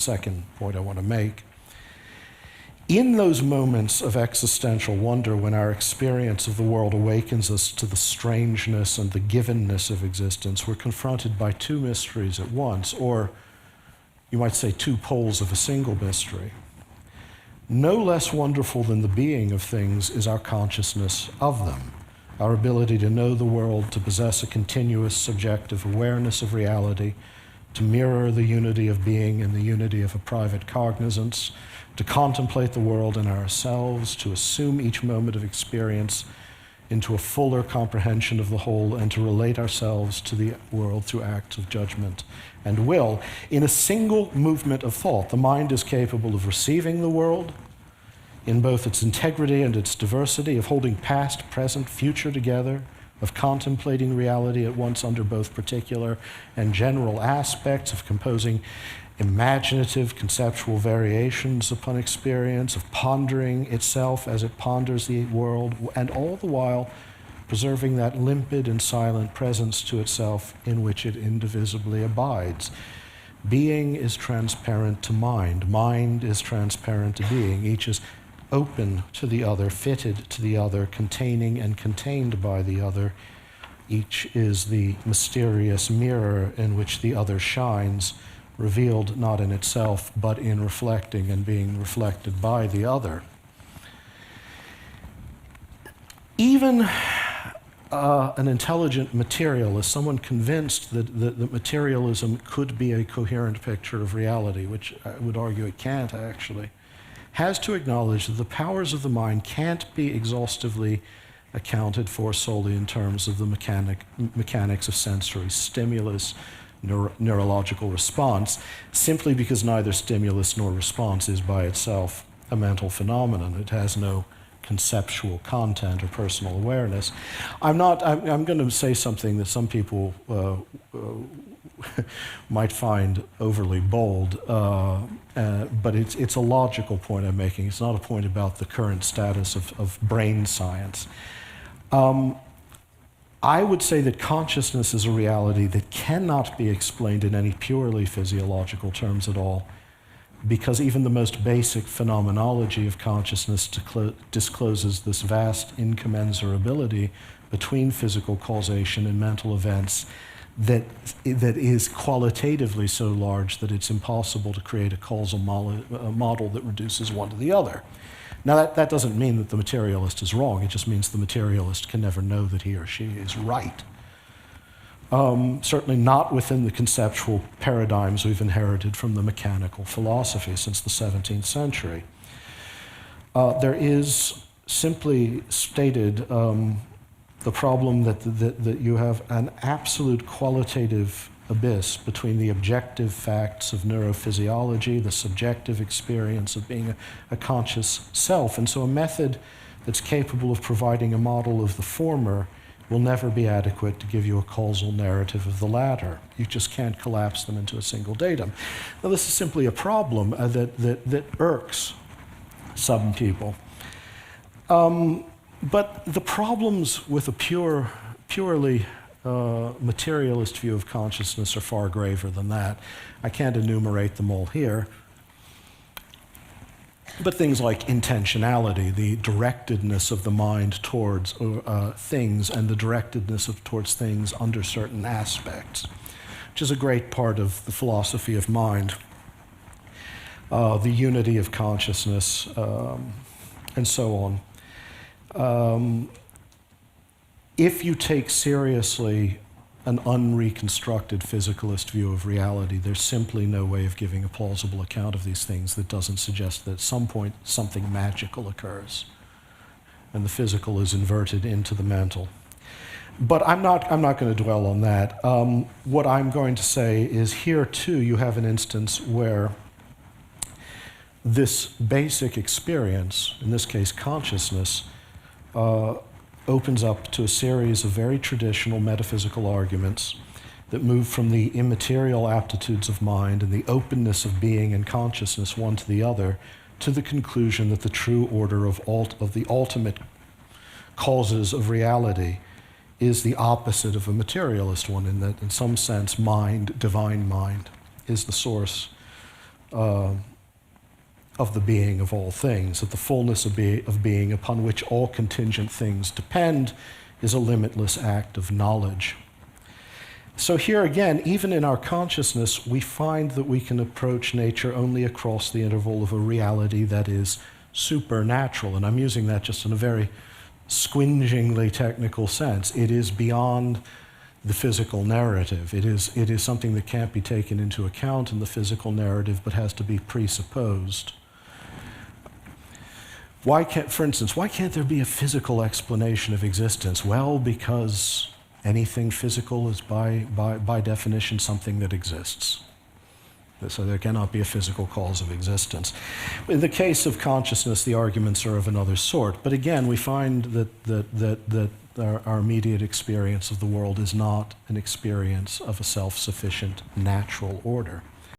second point I want to make. In those moments of existential wonder, when our experience of the world awakens us to the strangeness and the givenness of existence, we're confronted by two mysteries at once, or you might say two poles of a single mystery. No less wonderful than the being of things is our consciousness of them, our ability to know the world, to possess a continuous subjective awareness of reality, to mirror the unity of being in the unity of a private cognizance, to contemplate the world and ourselves, to assume each moment of experience into a fuller comprehension of the whole, and to relate ourselves to the world through acts of judgment and will. In a single movement of thought, the mind is capable of receiving the world in both its integrity and its diversity, of holding past, present, future together, of contemplating reality at once under both particular and general aspects, of composing imaginative, conceptual variations upon experience, of pondering itself as it ponders the world, and all the while preserving that limpid and silent presence to itself in which it indivisibly abides. Being is transparent to mind. Mind is transparent to being. Each is open to the other, fitted to the other, containing and contained by the other. Each is the mysterious mirror in which the other shines, revealed not in itself, but in reflecting and being reflected by the other. Even an intelligent materialist, someone convinced that materialism could be a coherent picture of reality, which I would argue it can't actually, has to acknowledge that the powers of the mind can't be exhaustively accounted for solely in terms of the mechanics of sensory stimulus, neurological response, simply because neither stimulus nor response is by itself a mental phenomenon. It has no conceptual content or personal awareness. I'm going to say something that some people might find overly bold, but it's a logical point I'm making. It's not a point about the current status of brain science. I would say that consciousness is a reality that cannot be explained in any purely physiological terms at all, because even the most basic phenomenology of consciousness discloses this vast incommensurability between physical causation and mental events that is qualitatively so large that it's impossible to create a causal model that reduces one to the other. Now, that doesn't mean that the materialist is wrong. It just means the materialist can never know that he or she is right. Certainly not within the conceptual paradigms we've inherited from the mechanical philosophy since the 17th century. There is, simply stated, the problem that you have an absolute qualitative abyss between the objective facts of neurophysiology, the subjective experience of being a conscious self. And so a method that's capable of providing a model of the former will never be adequate to give you a causal narrative of the latter. You just can't collapse them into a single datum. Now, this is simply a problem that irks some people. But the problems with a purely materialist view of consciousness are far graver than that. I can't enumerate them all here. But things like intentionality, the directedness of the mind towards things, and the directedness towards things under certain aspects, which is a great part of the philosophy of mind, the unity of consciousness, and so on. If you take seriously an unreconstructed physicalist view of reality, there's simply no way of giving a plausible account of these things that doesn't suggest that at some point something magical occurs and the physical is inverted into the mental. But I'm not going to dwell on that. What I'm going to say is here too you have an instance where this basic experience, in this case consciousness, opens up to a series of very traditional metaphysical arguments that move from the immaterial aptitudes of mind and the openness of being and consciousness one to the other to the conclusion that the true order of the ultimate causes of reality is the opposite of a materialist one, in that in some sense mind, divine mind, is the source of the being of all things, that the fullness of being upon which all contingent things depend is a limitless act of knowledge. So here again, even in our consciousness, we find that we can approach nature only across the interval of a reality that is supernatural. And I'm using that just in a very squingingly technical sense. It is beyond the physical narrative. It is something that can't be taken into account in the physical narrative, but has to be presupposed. For instance, why can't there be a physical explanation of existence? Well, because anything physical is by definition something that exists. So there cannot be a physical cause of existence. In the case of consciousness, the arguments are of another sort. But again, we find that our immediate experience of the world is not an experience of a self-sufficient natural order.